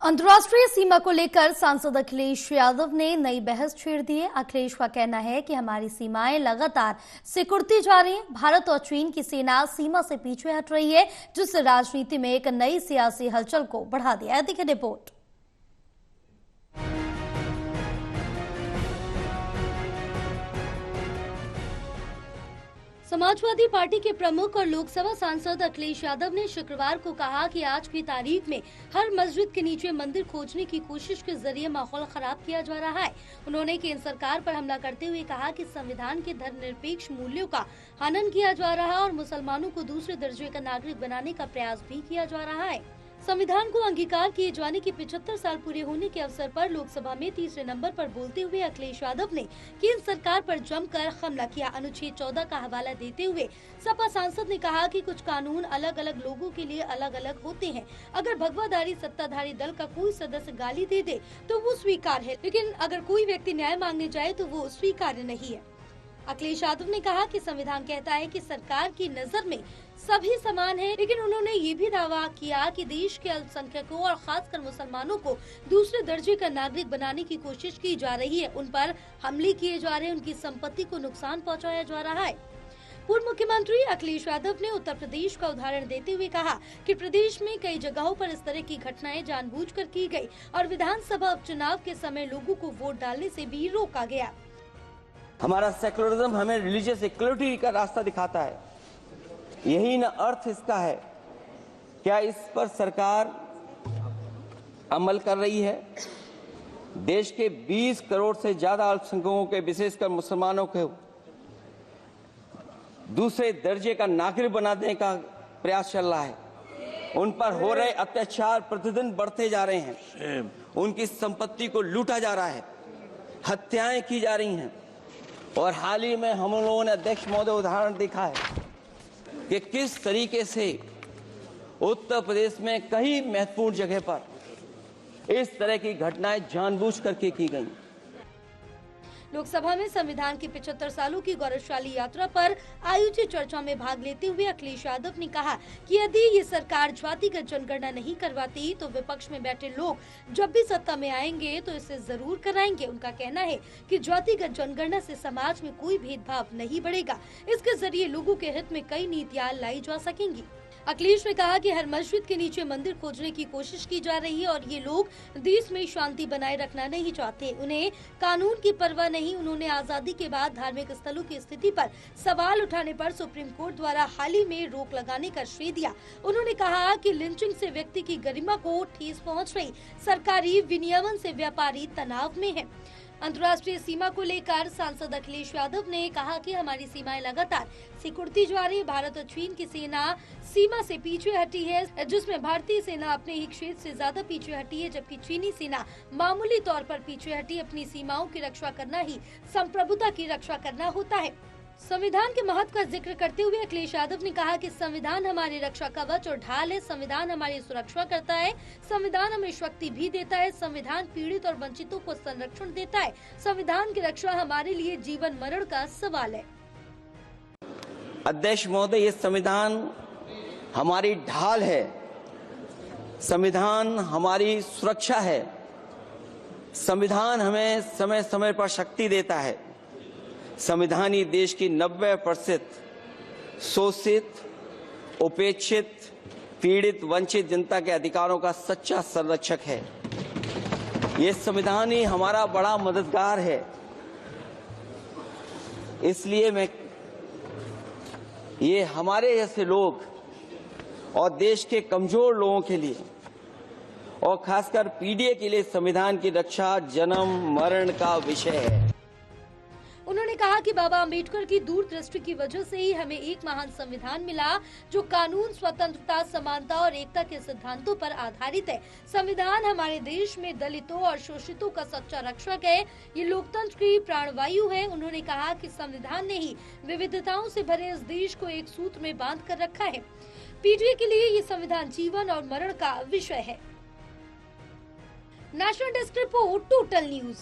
अंतर्राष्ट्रीय सीमा को लेकर सांसद अखिलेश यादव ने नई बहस छेड़ दी है। अखिलेश का कहना है कि हमारी सीमाएं लगातार सिकुड़ती जा रही हैं। भारत और चीन की सेना सीमा से पीछे हट रही है, जिससे राजनीति में एक नई सियासी हलचल को बढ़ा दिया है। देखिए रिपोर्ट। समाजवादी पार्टी के प्रमुख और लोकसभा सांसद अखिलेश यादव ने शुक्रवार को कहा कि आज की तारीख में हर मस्जिद के नीचे मंदिर खोजने की कोशिश के जरिए माहौल खराब किया जा रहा है। उन्होंने केंद्र सरकार पर हमला करते हुए कहा कि संविधान के धर्मनिरपेक्ष मूल्यों का हनन किया जा रहा है और मुसलमानों को दूसरे दर्जे का नागरिक बनाने का प्रयास भी किया जा रहा है। संविधान को अंगीकार किए जाने के 75 साल पूरे होने के अवसर पर लोकसभा में तीसरे नंबर पर बोलते हुए अखिलेश यादव ने केंद्र सरकार पर जमकर हमला किया। अनुच्छेद 14 का हवाला देते हुए सपा सांसद ने कहा कि कुछ कानून अलग अलग लोगों के लिए अलग अलग होते हैं। अगर भगवाधारी सत्ताधारी दल का कोई सदस्य गाली दे दे तो वो स्वीकार्य है, लेकिन अगर कोई व्यक्ति न्याय मांगने जाए तो वो स्वीकार्य नहीं है। अखिलेश यादव ने कहा कि संविधान कहता है कि सरकार की नजर में सभी समान हैं, लेकिन उन्होंने ये भी दावा किया कि देश के अल्पसंख्यकों और खासकर मुसलमानों को दूसरे दर्जे का नागरिक बनाने की कोशिश की जा रही है। उन पर हमले किए जा रहे हैं, उनकी संपत्ति को नुकसान पहुंचाया जा रहा है। पूर्व मुख्यमंत्री अखिलेश यादव ने उत्तर प्रदेश का उदाहरण देते हुए कहा कि प्रदेश में कई जगहों पर इस तरह की घटनाएं जानबूझकर की गई और विधानसभा उपचुनाव के समय लोगों को वोट डालने से भी रोका गया। हमारा सेकुलरिज्म हमें रिलीजियस इक्वलिटी का रास्ता दिखाता है। यही न अर्थ इसका है। क्या इस पर सरकार अमल कर रही है? देश के 20 करोड़ से ज्यादा अल्पसंख्यकों के, विशेषकर मुसलमानों को दूसरे दर्जे का नागरिक बनाने का प्रयास चल रहा है। उन पर हो रहे अत्याचार प्रतिदिन बढ़ते जा रहे हैं। उनकी संपत्ति को लूटा जा रहा है, हत्याएं की जा रही हैं। और हाल ही में हम लोगों ने अध्यक्ष महोदय उदाहरण देखा है कि किस तरीके से उत्तर प्रदेश में कई महत्वपूर्ण जगह पर इस तरह की घटनाएं जानबूझ करके की गई। लोकसभा में संविधान की 75 सालों की गौरवशाली यात्रा पर आयोजित चर्चा में भाग लेते हुए अखिलेश यादव ने कहा कि यदि ये सरकार जातिगत जनगणना नहीं करवाती तो विपक्ष में बैठे लोग जब भी सत्ता में आएंगे तो इसे जरूर कराएंगे। उनका कहना है कि जातिगत जनगणना से समाज में कोई भेदभाव नहीं बढ़ेगा। इसके जरिए लोगों के हित में कई नीतियाँ लाई जा सकेंगी। अखिलेश ने कहा कि हर मस्जिद के नीचे मंदिर खोजने की कोशिश की जा रही है और ये लोग देश में शांति बनाए रखना नहीं चाहते। उन्हें कानून की परवाह नहीं। उन्होंने आजादी के बाद धार्मिक स्थलों की स्थिति पर सवाल उठाने पर सुप्रीम कोर्ट द्वारा हाल ही में रोक लगाने का श्रेय दिया। उन्होंने कहा कि लिंचिंग से व्यक्ति की गरिमा को ठेस पहुँच रही, सरकारी विनियमन से व्यापारी तनाव में है। अंतर्राष्ट्रीय सीमा को लेकर सांसद अखिलेश यादव ने कहा कि हमारी सीमाएं लगातार सिकुड़ती जा रही है। भारत और चीन की सेना सीमा से पीछे हटी है, जिसमें भारतीय सेना अपने ही क्षेत्र से ज्यादा पीछे हटी है, जबकि चीनी सेना मामूली तौर पर पीछे हटी। अपनी सीमाओं की रक्षा करना ही संप्रभुता की रक्षा करना होता है। संविधान के महत्व का जिक्र करते हुए अखिलेश यादव ने कहा कि संविधान हमारी रक्षा कवच और ढाल है। संविधान हमारी सुरक्षा करता है। संविधान हमें शक्ति भी देता है। संविधान पीड़ित और वंचितों को संरक्षण देता है। संविधान की रक्षा हमारे लिए जीवन मरण का सवाल है। अध्यक्ष महोदय, ये संविधान हमारी ढाल है, संविधान हमारी सुरक्षा है, संविधान हमें समय समय पर शक्ति देता है। संविधान ही देश की 90% शोषित, उपेक्षित, पीड़ित, वंचित जनता के अधिकारों का सच्चा संरक्षक है। ये संविधान ही हमारा बड़ा मददगार है। इसलिए ये हमारे जैसे लोग और देश के कमजोर लोगों के लिए और खासकर पीढ़ी के लिए संविधान की रक्षा जन्म मरण का विषय है। उन्होंने कहा कि बाबा अंबेडकर की दूरदृष्टि की वजह से ही हमें एक महान संविधान मिला, जो कानून, स्वतंत्रता, समानता और एकता के सिद्धांतों पर आधारित है। संविधान हमारे देश में दलितों और शोषितों का सच्चा रक्षक है। ये लोकतंत्र की प्राणवायु है। उन्होंने कहा कि संविधान ने ही विविधताओं से भरे इस देश को एक सूत्र में बांध कर रखा है। पीढ़ी के लिए ये संविधान जीवन और मरण का विषय है। National desk report, total news.